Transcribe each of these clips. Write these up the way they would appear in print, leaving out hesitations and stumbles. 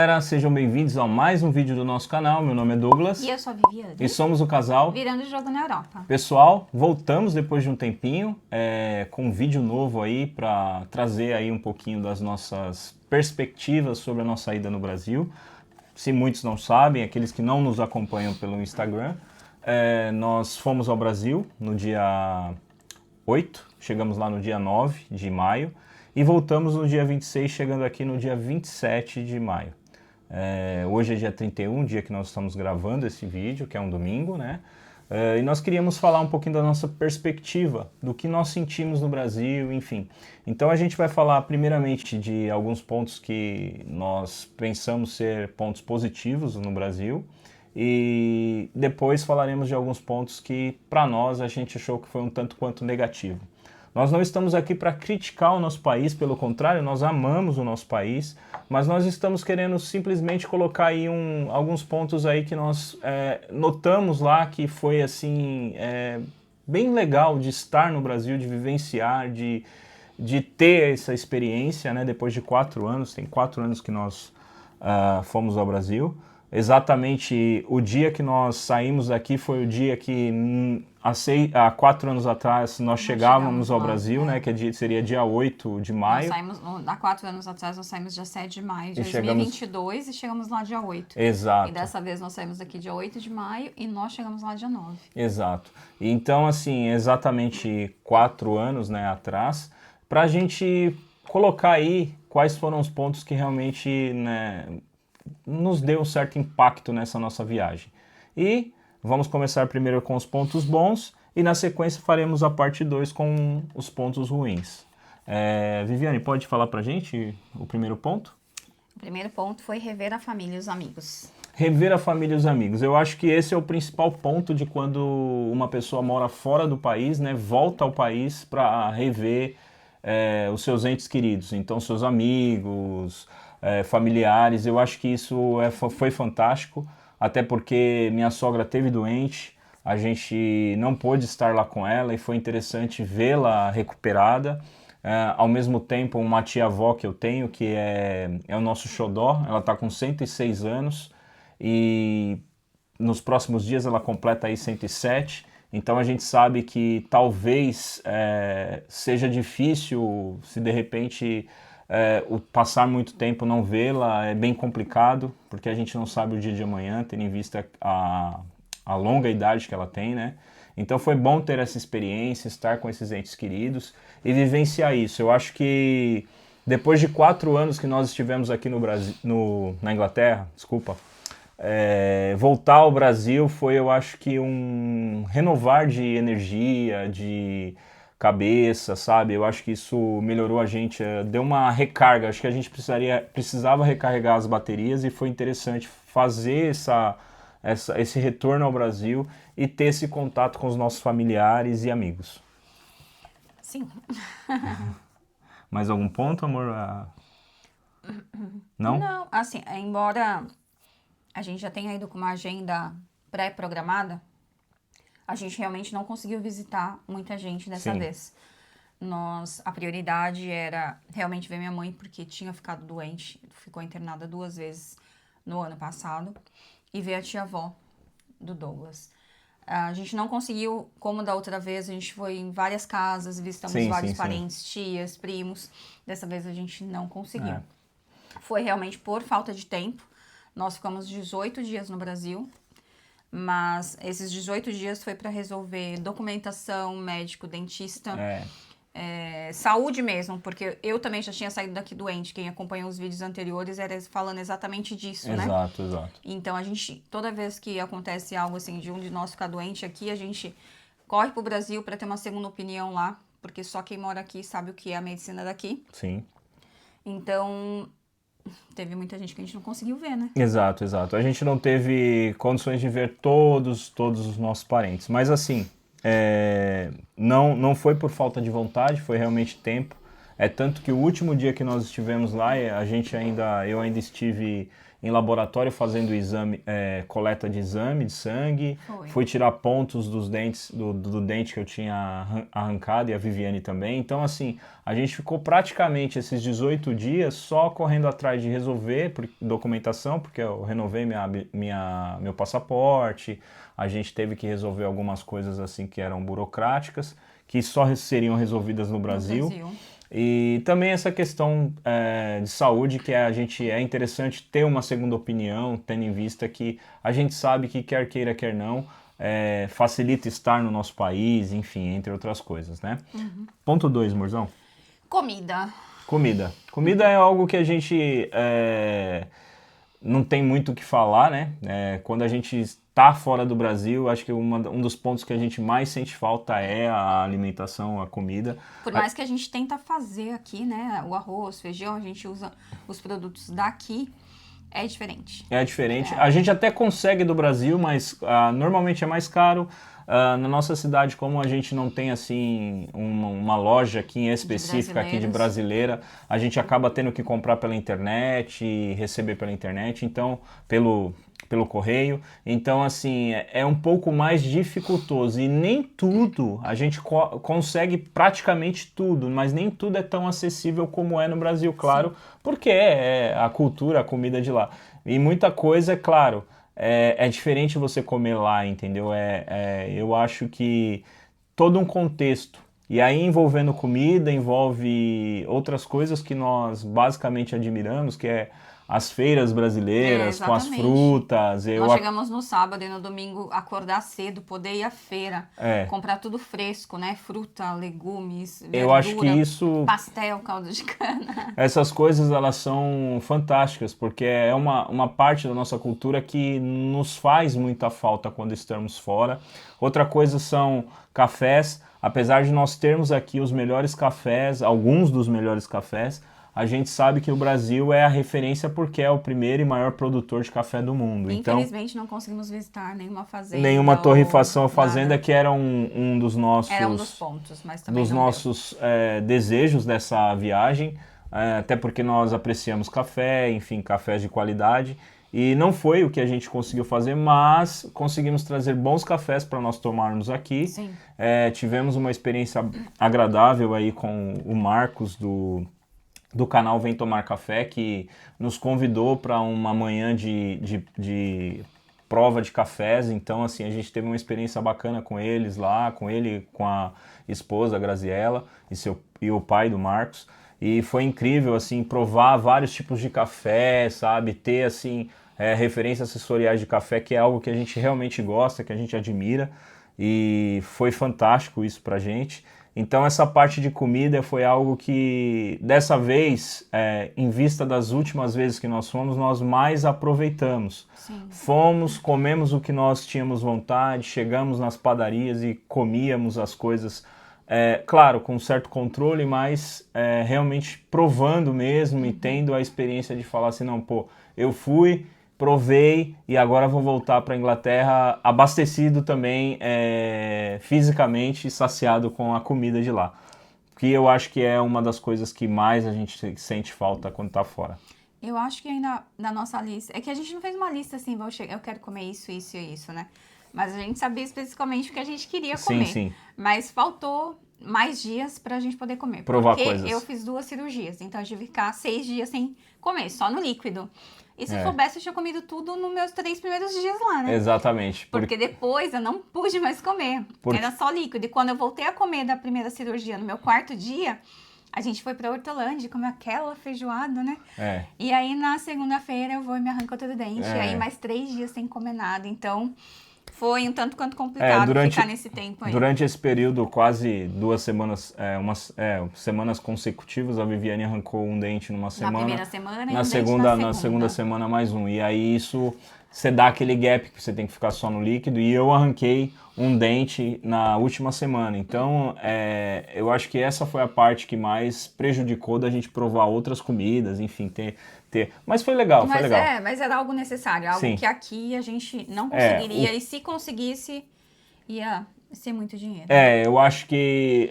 Galera, sejam bem-vindos a mais um vídeo do nosso canal. Meu nome é Douglas. E eu sou a Viviane. E somos o casal Virando o Jogo na Europa. Pessoal, voltamos depois de um tempinho com um vídeo novo aí para trazer aí um pouquinho das nossas perspectivas sobre a nossa ida no Brasil. Se muitos não sabem, aqueles que não nos acompanham pelo Instagram, nós fomos ao Brasil no dia 8, chegamos lá no dia 9 de maio e voltamos no dia 26, chegando aqui no dia 27 de maio. Hoje é dia 31, dia que nós estamos gravando esse vídeo, que é um domingo, né? E nós queríamos falar um pouquinho da nossa perspectiva, do que nós sentimos no Brasil, enfim. Então a gente vai falar primeiramente de alguns pontos que nós pensamos ser pontos positivos no Brasil e depois falaremos de alguns pontos que para nós a gente achou que foi um tanto quanto negativo. Nós não estamos aqui para criticar o nosso país, pelo contrário, nós amamos o nosso país, mas nós estamos querendo simplesmente colocar aí alguns pontos aí que nós notamos lá que foi assim bem legal de estar no Brasil, de vivenciar, de ter essa experiência, né? Depois de 4 anos, tem 4 anos que nós fomos ao Brasil. Exatamente o dia que nós saímos daqui foi o dia que há 4 anos atrás nós chegávamos ao Brasil, né? Que seria dia 8 de maio. Há 4 anos atrás nós saímos dia 7 de maio de 2022 e chegamos lá dia 8. Exato. E dessa vez nós saímos daqui dia 8 de maio e nós chegamos lá dia 9. Exato. Então, assim, exatamente 4 anos, né, atrás, para a gente colocar aí quais foram os pontos que realmente, né, nos deu um certo impacto nessa nossa viagem. E vamos começar primeiro com os pontos bons e na sequência faremos a parte 2 com os pontos ruins. Viviane, pode falar pra gente o primeiro ponto? O primeiro ponto foi rever a família e os amigos. Rever a família e os amigos. Eu acho que esse é o principal ponto de quando uma pessoa mora fora do país, né, volta ao país para rever os seus entes queridos. Então, seus amigos, familiares. Eu acho que isso foi fantástico, até porque minha sogra esteve doente, a gente não pôde estar lá com ela e foi interessante vê-la recuperada. Ao mesmo tempo, uma tia-avó que eu tenho, que é o nosso xodó, ela está com 106 anos e nos próximos dias ela completa aí 107. Então a gente sabe que talvez seja difícil se de repente passar muito tempo não vê-la, é bem complicado, porque a gente não sabe o dia de amanhã, tendo em vista a longa idade que ela tem, né? Então foi bom ter essa experiência, estar com esses entes queridos e vivenciar isso. Eu acho que depois de 4 anos que nós estivemos aqui no Brasil, na Inglaterra, desculpa, voltar ao Brasil foi, eu acho que um renovar de energia, de cabeça, sabe? Eu acho que isso melhorou a gente, deu uma recarga. Acho que a gente precisava recarregar as baterias e foi interessante fazer esse retorno ao Brasil e ter esse contato com os nossos familiares e amigos. Sim. Mais algum ponto, amor? Não? Não, assim, embora a gente já tenha ido com uma agenda pré-programada, a gente realmente não conseguiu visitar muita gente dessa vez. A prioridade era realmente ver minha mãe, porque tinha ficado doente, ficou internada 2 vezes no ano passado, e ver a tia-avó do Douglas. A gente não conseguiu, como da outra vez, a gente foi em várias casas, visitamos vários parentes, tias, primos. Dessa vez a gente não conseguiu. Foi realmente por falta de tempo. Nós ficamos 18 dias no Brasil, mas esses 18 dias foi para resolver documentação, médico, dentista, saúde mesmo, porque eu também já tinha saído daqui doente. Quem acompanhou os vídeos anteriores era falando exatamente disso, né? Exato, exato. Então a gente, toda vez que acontece algo assim de um de nós ficar doente aqui, a gente corre pro Brasil para ter uma segunda opinião lá, porque só quem mora aqui sabe o que é a medicina daqui. Sim. Então teve muita gente que a gente não conseguiu ver, né? Exato, exato. A gente não teve condições de ver todos os nossos parentes. Mas assim, não foi por falta de vontade, foi realmente tempo. É tanto que o último dia que nós estivemos lá, eu ainda estive em laboratório fazendo exame, coleta de exame de sangue, fui tirar pontos dos dentes, do dente que eu tinha arrancado, e a Viviane também. Então, assim, a gente ficou praticamente esses 18 dias só correndo atrás de resolver documentação, porque eu renovei meu passaporte, a gente teve que resolver algumas coisas assim que eram burocráticas, que só seriam resolvidas no Brasil. E também essa questão de saúde, que é interessante ter uma segunda opinião, tendo em vista que a gente sabe que quer queira, quer não, facilita estar no nosso país, enfim, entre outras coisas, né? Ponto 2, Morzão. Comida. Comida é algo que a gente não tem muito o que falar, né? Quando a gente está fora do Brasil, acho que um dos pontos que a gente mais sente falta é a alimentação, a comida. Por mais que a gente tenta fazer aqui, né? O arroz, feijão, a gente usa os produtos daqui, é diferente. É diferente. A gente até consegue do Brasil, mas normalmente é mais caro. Na nossa cidade, como a gente não tem assim uma loja aqui em específica aqui de brasileira, a gente acaba tendo que comprar pela internet e receber pela internet, então pelo correio. Então, assim, é um pouco mais dificultoso e nem tudo, a gente consegue praticamente tudo, mas nem tudo é tão acessível como é no Brasil, claro, porque é a cultura, a comida de lá. E muita coisa, é claro, é diferente você comer lá, entendeu? Eu acho que todo um contexto. E aí, envolvendo comida, envolve outras coisas que nós basicamente admiramos, que é as feiras brasileiras, com as frutas. Nós chegamos no sábado e no domingo acordar cedo, poder ir à feira, comprar tudo fresco, né? Fruta, legumes, verdura, eu acho que isso, pastel, caldo de cana. Essas coisas, elas são fantásticas, porque é uma parte da nossa cultura que nos faz muita falta quando estamos fora. Outra coisa são cafés. Apesar de nós termos aqui os melhores cafés, alguns dos melhores cafés, a gente sabe que o Brasil é a referência porque é o primeiro e maior produtor de café do mundo. Infelizmente, não conseguimos visitar nenhuma fazenda. Nenhuma torrefação ou fazenda, que era um dos nossos... Era um dos pontos, mas também dos nossos desejos dessa viagem, até porque nós apreciamos café, enfim, cafés de qualidade. E não foi o que a gente conseguiu fazer, mas conseguimos trazer bons cafés para nós tomarmos aqui. Sim. Tivemos uma experiência agradável aí com o Marcos do canal Vem Tomar Café, que nos convidou para uma manhã de prova de cafés. Então, assim, a gente teve uma experiência bacana com eles lá, com ele, com a esposa, a Graziella, e o pai do Marcos. E foi incrível, assim, provar vários tipos de café, sabe? Ter, assim, referências sensoriais de café, que é algo que a gente realmente gosta, que a gente admira. E foi fantástico isso pra gente. Então essa parte de comida foi algo que, dessa vez, em vista das últimas vezes que nós fomos, nós mais aproveitamos. Sim. Fomos, comemos o que nós tínhamos vontade, chegamos nas padarias e comíamos as coisas, claro, com certo controle, mas realmente provando mesmo e tendo a experiência de falar assim, não, pô, eu fui, provei e agora vou voltar para a Inglaterra abastecido também fisicamente e saciado com a comida de lá. Que eu acho que é uma das coisas que mais a gente sente falta quando está fora. Eu acho que ainda na nossa lista... É que a gente não fez uma lista assim, eu quero comer isso, isso e isso, né? Mas a gente sabia especificamente o que a gente queria comer. Sim. Mas faltou mais dias pra gente poder comer. Provar porque coisas. Eu fiz 2 cirurgias, então eu tive que ficar 6 dias sem comer, só no líquido. E se eu soubesse, eu tinha comido tudo nos meus 3 primeiros dias lá, né? Exatamente. Porque depois eu não pude mais comer. Era só líquido. E quando eu voltei a comer da primeira cirurgia no meu 4º dia, a gente foi pra Hortolândia e comeu aquela feijoada, né? E aí na segunda-feira eu vou e me arranco todo dente. E aí mais 3 dias sem comer nada. Então foi um tanto quanto complicado ficar nesse tempo aí. Durante esse período, quase 2 semanas, semanas consecutivas, a Viviane arrancou um dente numa semana. Na primeira semana e na segunda semana mais um. E aí isso, você dá aquele gap que você tem que ficar só no líquido. E eu arranquei um dente na última semana. Então, eu acho que essa foi a parte que mais prejudicou da gente provar outras comidas, enfim, ter. Mas foi legal, foi legal. Mas era algo necessário, algo que aqui a gente não conseguiria, e se conseguisse, ia Ser muito dinheiro. Eu acho que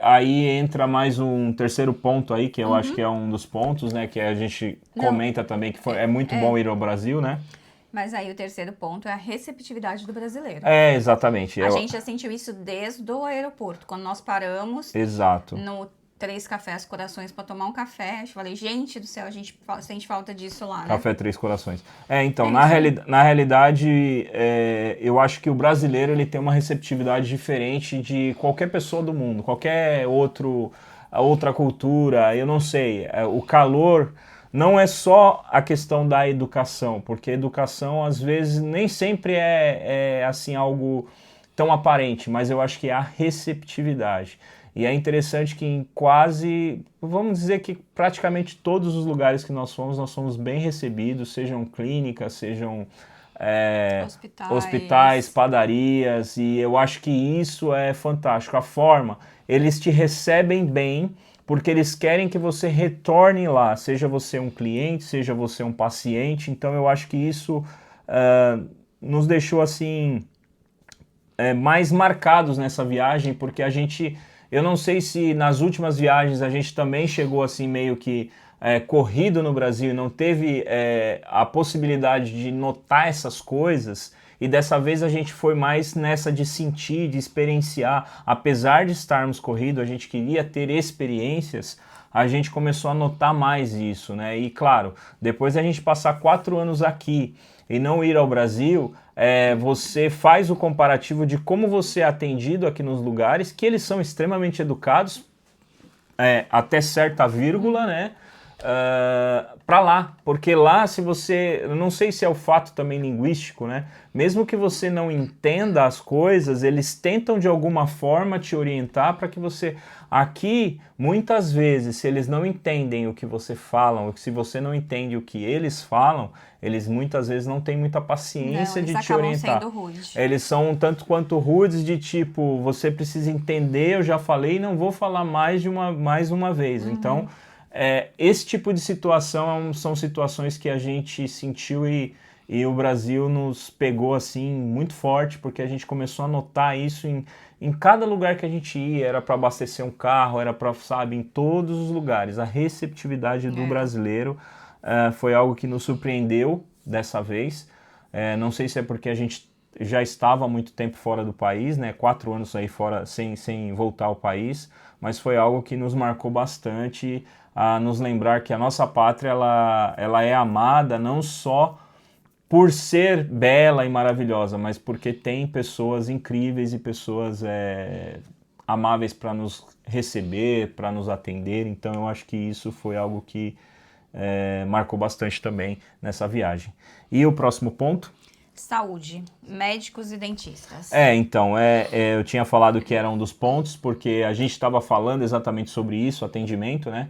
aí entra mais um terceiro ponto aí, que eu acho que é um dos pontos, né? Que a gente comenta também, que é muito bom ir ao Brasil, né? Mas aí o terceiro ponto é a receptividade do brasileiro. Exatamente. A gente já sentiu isso desde o aeroporto, quando nós paramos Exato. no Três Cafés Corações para tomar um café. Eu falei, gente do céu, a gente sente falta disso lá, né? Café Três Corações. Então, na realidade, eu acho que o brasileiro ele tem uma receptividade diferente de qualquer pessoa do mundo, qualquer outra cultura, eu não sei. O calor não é só a questão da educação, porque educação às vezes nem sempre é assim algo tão aparente, mas eu acho que é a receptividade. E é interessante que em vamos dizer que praticamente todos os lugares que nós fomos bem recebidos, sejam clínicas, sejam hospitais, padarias, e eu acho que isso é fantástico. A forma, eles te recebem bem, porque eles querem que você retorne lá, seja você um cliente, seja você um paciente. Então eu acho que isso nos deixou assim mais marcados nessa viagem, porque eu não sei se nas últimas viagens a gente também chegou assim meio que corrido no Brasil e não teve a possibilidade de notar essas coisas, e dessa vez a gente foi mais nessa de sentir, de experienciar. Apesar de estarmos corrido, a gente queria ter experiências, a gente começou a notar mais isso, né? E claro, depois a gente passar 4 anos aqui e não ir ao Brasil, você faz o comparativo de como você é atendido aqui nos lugares, que eles são extremamente educados, até certa vírgula, né? Para lá, porque lá se você, eu não sei se é o fato também linguístico, né? Mesmo que você não entenda as coisas, eles tentam de alguma forma te orientar para que você, aqui muitas vezes, se eles não entendem o que você fala, ou se você não entende o que eles falam, eles muitas vezes não têm muita paciência de te orientar. Sendo rude. Eles são um tanto quanto rudes, de tipo, você precisa entender, eu já falei, não vou falar mais uma vez. Então esse tipo de situação são situações que a gente sentiu, e o Brasil nos pegou assim muito forte, porque a gente começou a notar isso em cada lugar que a gente ia. Era para abastecer um carro, era para, sabe, em todos os lugares. A receptividade do brasileiro foi algo que nos surpreendeu dessa vez. Não sei se é porque a gente já estava há muito tempo fora do país, né? 4 anos aí fora sem voltar ao país, mas foi algo que nos marcou bastante, a nos lembrar que a nossa pátria ela é amada não só por ser bela e maravilhosa, mas porque tem pessoas incríveis e pessoas amáveis para nos receber, para nos atender. Então eu acho que isso foi algo que marcou bastante também nessa viagem. E o próximo ponto? Saúde, médicos e dentistas. Então, eu tinha falado que era um dos pontos, porque a gente estava falando exatamente sobre isso, atendimento, né?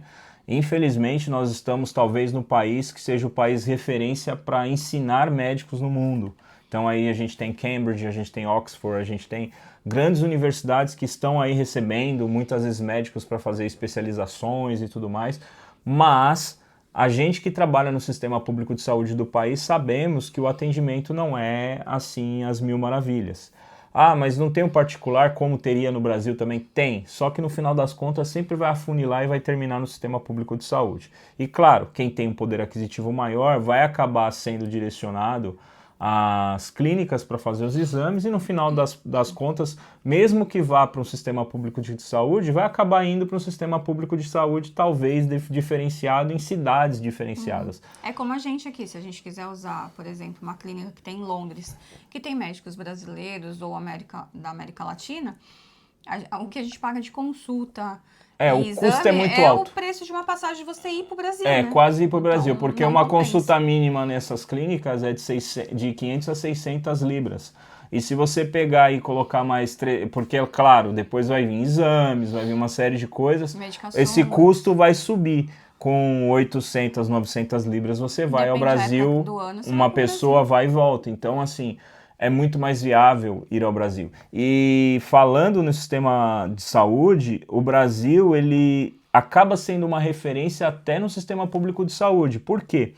Infelizmente, nós estamos talvez no país que seja o país referência para ensinar médicos no mundo. Então aí a gente tem Cambridge, a gente tem Oxford, a gente tem grandes universidades que estão aí recebendo muitas vezes médicos para fazer especializações e tudo mais, mas a gente que trabalha no sistema público de saúde do país sabemos que o atendimento não é assim as mil maravilhas. Mas não tem um particular como teria no Brasil também? Tem, só que no final das contas sempre vai afunilar e vai terminar no sistema público de saúde. E claro, quem tem um poder aquisitivo maior vai acabar sendo direcionado às clínicas para fazer os exames, e no final das contas, mesmo que vá para um sistema público de saúde, vai acabar indo para um sistema público de saúde talvez diferenciado em cidades diferenciadas. É como a gente aqui, se a gente quiser usar, por exemplo, uma clínica que tem em Londres, que tem médicos brasileiros ou da América Latina, o que a gente paga de consulta, o custo é muito alto. É o preço de uma passagem de você ir para o Brasil, né? Quase ir para o Brasil, então, porque uma consulta mínima nessas clínicas é de 500 a 600 libras. E se você pegar e colocar mais... Porque, claro, depois vai vir exames, vai vir uma série de coisas. Medicação. Esse custo vai subir. Com 800, 900 libras você vai ao Brasil, uma pessoa vai e volta. Então, assim, é muito mais viável ir ao Brasil. E falando no sistema de saúde, o Brasil, ele acaba sendo uma referência até no sistema público de saúde. Por quê?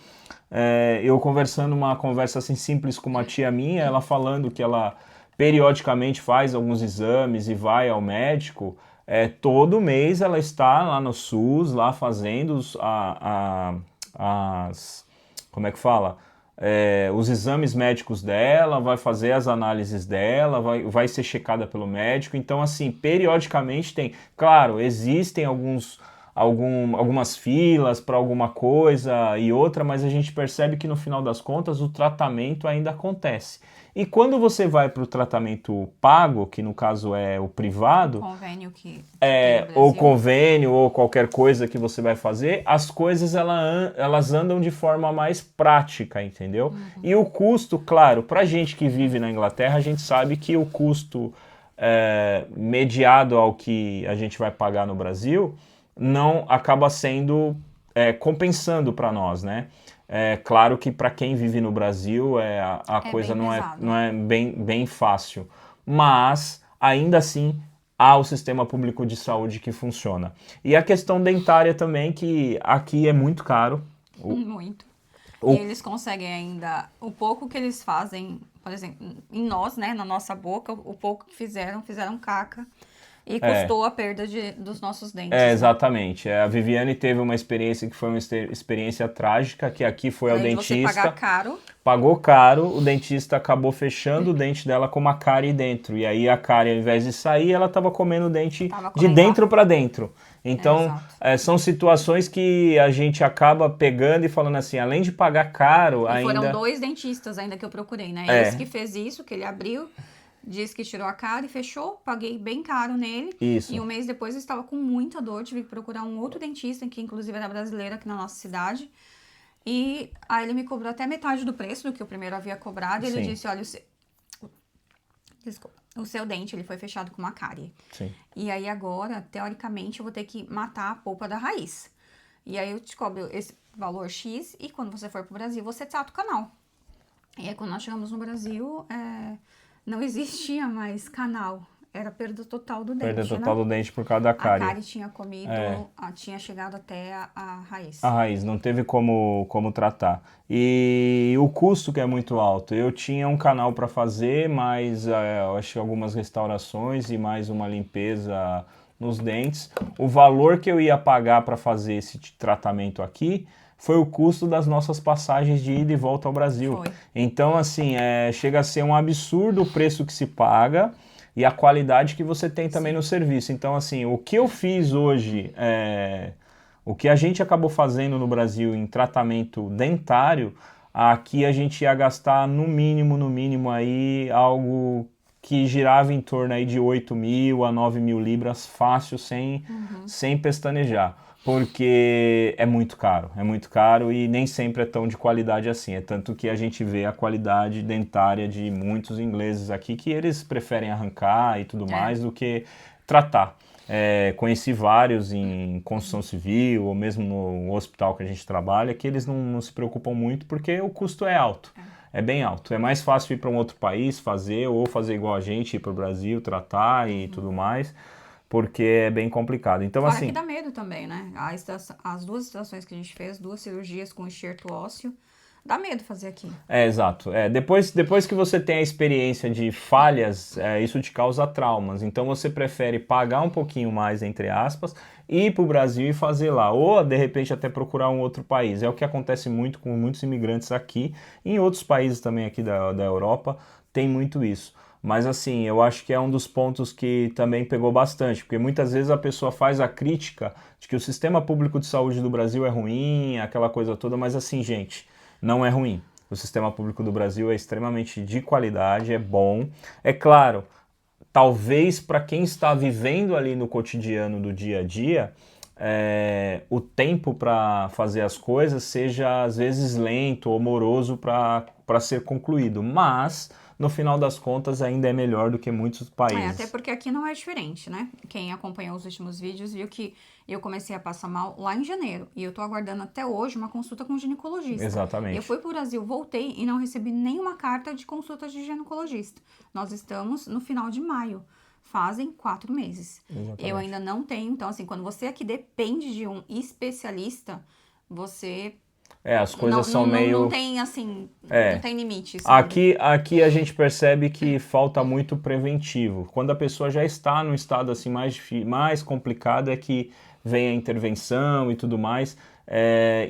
Eu conversando uma conversa assim simples com uma tia minha, ela falando que ela periodicamente faz alguns exames e vai ao médico, todo mês ela está lá no SUS, lá fazendo como é que fala? Os exames médicos dela, vai fazer as análises dela, vai ser checada pelo médico. Então, assim, periodicamente tem. Claro, existem algumas filas para alguma coisa e outra, mas a gente percebe que no final das contas o tratamento ainda acontece. E quando você vai para o tratamento pago, que no caso é o privado, convênio que tem no Brasil, ou convênio ou qualquer coisa que você vai fazer, as coisas elas andam de forma mais prática, entendeu? E o custo, claro, para gente que vive na Inglaterra, a gente sabe que o custo mediado ao que a gente vai pagar no Brasil não acaba sendo compensando para nós, né? Claro que para quem vive no Brasil a coisa não é bem fácil, mas ainda assim há o sistema público de saúde que funciona. E a questão dentária também, que aqui é muito caro. Muito. E eles conseguem ainda, o pouco que eles fazem, por exemplo, em nós, né, na nossa boca, o pouco que fizeram caca. E custou a perda dos nossos dentes. Exatamente. A Viviane teve uma experiência que foi uma experiência trágica, que aqui foi ao dentista. Você pagar caro. Pagou caro, o dentista acabou fechando o dente dela com uma cárie dentro. E aí a cárie, ao invés de sair, ela estava comendo o dente de dentro para dentro. Então, são situações que a gente acaba pegando e falando assim, além de pagar caro, foram 2 dentistas ainda que eu procurei, né? Esse que fez isso, que ele abriu, disse que tirou a cara e fechou, paguei bem caro nele. Isso. E um mês depois eu estava com muita dor, tive que procurar um outro dentista, que inclusive era brasileiro aqui na nossa cidade. E aí ele me cobrou até metade do preço do que o primeiro havia cobrado. E ele disse, olha, o seu dente ele foi fechado com uma cárie. Sim. E aí agora, teoricamente, eu vou ter que matar a polpa da raiz. E aí eu te cobro esse valor X e quando você for pro Brasil, você trata o canal. E aí quando nós chegamos no Brasil, não existia mais canal. Era perda total do dente. Perda total do dente por causa da cárie. A cárie tinha comido, tinha chegado até a raiz. A raiz, não teve como tratar. E o custo que é muito alto. Eu tinha um canal para fazer, mas eu acho que algumas restaurações e mais uma limpeza nos dentes. O valor que eu ia pagar para fazer esse tratamento aqui foi o custo das nossas passagens de ida e volta ao Brasil. Foi. Então, assim, chega a ser um absurdo o preço que se paga e a qualidade que você tem também no serviço. Então, assim, o que eu fiz hoje, o que a gente acabou fazendo no Brasil em tratamento dentário, aqui a gente ia gastar no mínimo aí algo que girava em torno aí de 8.000 a 9.000 libras fácil, sem pestanejar. Porque é muito caro e nem sempre é tão de qualidade assim. É tanto que a gente vê a qualidade dentária de muitos ingleses aqui que eles preferem arrancar e tudo mais do que tratar. Conheci vários em construção civil ou mesmo no hospital que a gente trabalha que eles não se preocupam muito porque o custo é alto. É bem alto. É mais fácil ir para um outro país fazer ou fazer igual a gente, ir para o Brasil, tratar e tudo mais. Porque é bem complicado. Então, Fora assim, que dá medo também, né? As 2 estações que a gente fez, 2 cirurgias com enxerto ósseo, dá medo fazer aqui. Exato. Depois que você tem a experiência de falhas, isso te causa traumas. Então, você prefere pagar um pouquinho mais, entre aspas, ir para o Brasil e fazer lá. Ou, de repente, até procurar um outro país. É o que acontece muito com muitos imigrantes aqui. E em outros países também aqui da Europa, tem muito isso. Mas assim, eu acho que é um dos pontos que também pegou bastante, porque muitas vezes a pessoa faz a crítica de que o sistema público de saúde do Brasil é ruim, aquela coisa toda, mas assim, gente, não é ruim. O sistema público do Brasil é extremamente de qualidade, é bom. É claro, talvez para quem está vivendo ali no cotidiano do dia a dia, o tempo para fazer as coisas seja às vezes lento ou moroso para ser concluído, mas no final das contas ainda é melhor do que muitos países. Até porque aqui não é diferente, né? Quem acompanhou os últimos vídeos viu que eu comecei a passar mal lá em janeiro. E eu tô aguardando até hoje uma consulta com um ginecologista. Exatamente. Eu fui pro Brasil, voltei e não recebi nenhuma carta de consulta de ginecologista. Nós estamos no final de maio. Fazem 4 meses. Exatamente. Eu ainda não tenho. Então, assim, quando você aqui depende de um especialista, você As coisas são meio... Não tem, assim, não tem limite, sabe? Aqui a gente percebe que falta muito preventivo. Quando a pessoa já está num estado assim mais complicado é que vem a intervenção e tudo mais.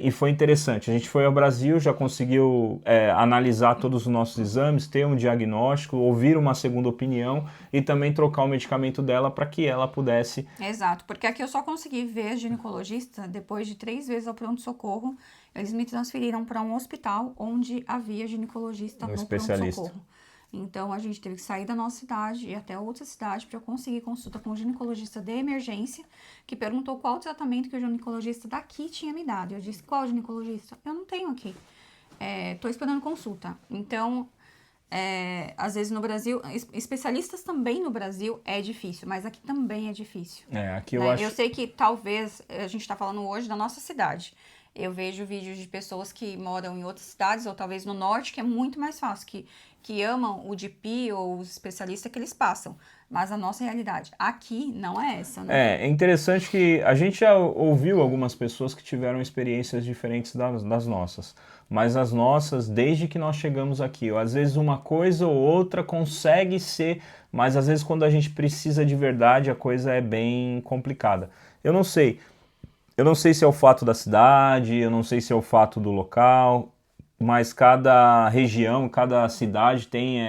E foi interessante. A gente foi ao Brasil, já conseguiu analisar todos os nossos exames, ter um diagnóstico, ouvir uma segunda opinião e também trocar o medicamento dela para que ela pudesse... Exato, porque aqui eu só consegui ver ginecologista depois de 3 vezes ao pronto-socorro. Eles me transferiram para um hospital onde havia ginecologista no pronto-socorro. Então, a gente teve que sair da nossa cidade e ir até outra cidade para conseguir consulta com o ginecologista de emergência, que perguntou qual tratamento que o ginecologista daqui tinha me dado. Eu disse, qual ginecologista? Eu não tenho aqui. Tô esperando consulta. Então, às vezes no Brasil, especialistas também no Brasil é difícil, mas aqui também é difícil. Aqui eu acho... Eu sei que talvez, a gente está falando hoje da nossa cidade. Eu vejo vídeos de pessoas que moram em outras cidades, ou talvez no norte, que é muito mais fácil, que amam o GP ou os especialistas que eles passam. Mas a nossa realidade aqui não é essa, né? É interessante que a gente já ouviu algumas pessoas que tiveram experiências diferentes das nossas. Mas as nossas, desde que nós chegamos aqui, às vezes uma coisa ou outra consegue ser, mas às vezes quando a gente precisa de verdade, a coisa é bem complicada. Eu não sei se é o fato da cidade, eu não sei se é o fato do local, mas cada região, cada cidade tem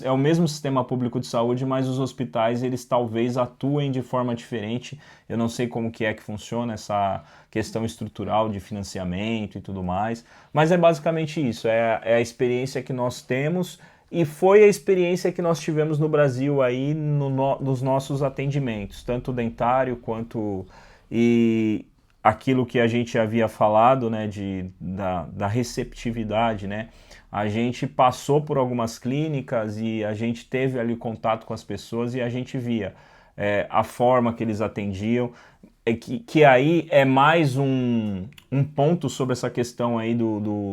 o mesmo sistema público de saúde, mas os hospitais eles talvez atuem de forma diferente. Eu não sei como que funciona essa questão estrutural de financiamento e tudo mais, mas é basicamente isso, é a experiência que nós temos e foi a experiência que nós tivemos no Brasil aí nos nossos atendimentos, tanto dentário quanto... E aquilo que a gente havia falado, né, da receptividade, né? A gente passou por algumas clínicas e a gente teve ali contato com as pessoas e a gente via a forma que eles atendiam, que aí é mais um ponto sobre essa questão aí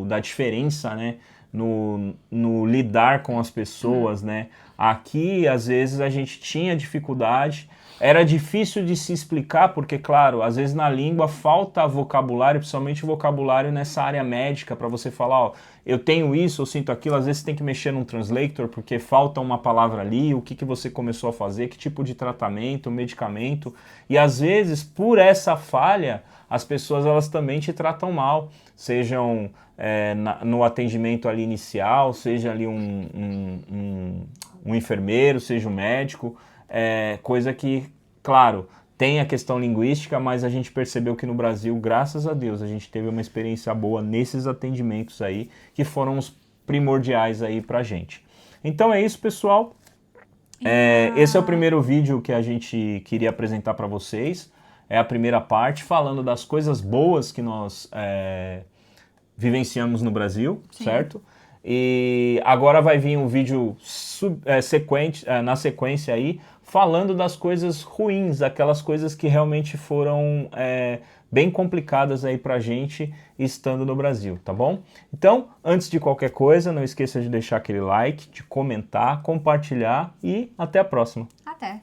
da diferença, né? No lidar com as pessoas, né? Aqui, às vezes, a gente tinha dificuldade, era difícil de se explicar, porque, claro, às vezes na língua falta vocabulário, principalmente vocabulário nessa área médica, para você falar, ó, eu tenho isso, eu sinto aquilo, às vezes você tem que mexer num translator, porque falta uma palavra ali, o que você começou a fazer, que tipo de tratamento, medicamento, e às vezes, por essa falha, as pessoas elas também te tratam mal, sejam no atendimento ali inicial, seja ali um enfermeiro, seja um médico, coisa que, claro, tem a questão linguística, mas a gente percebeu que no Brasil, graças a Deus, a gente teve uma experiência boa nesses atendimentos aí, que foram os primordiais aí pra gente. Então é isso, pessoal. Esse é o primeiro vídeo que a gente queria apresentar para vocês. É a primeira parte, falando das coisas boas que nós vivenciamos no Brasil, Sim. certo? E agora vai vir um vídeo na sequência aí, falando das coisas ruins, aquelas coisas que realmente foram bem complicadas aí pra gente estando no Brasil, tá bom? Então, antes de qualquer coisa, não esqueça de deixar aquele like, de comentar, compartilhar e até a próxima. Até!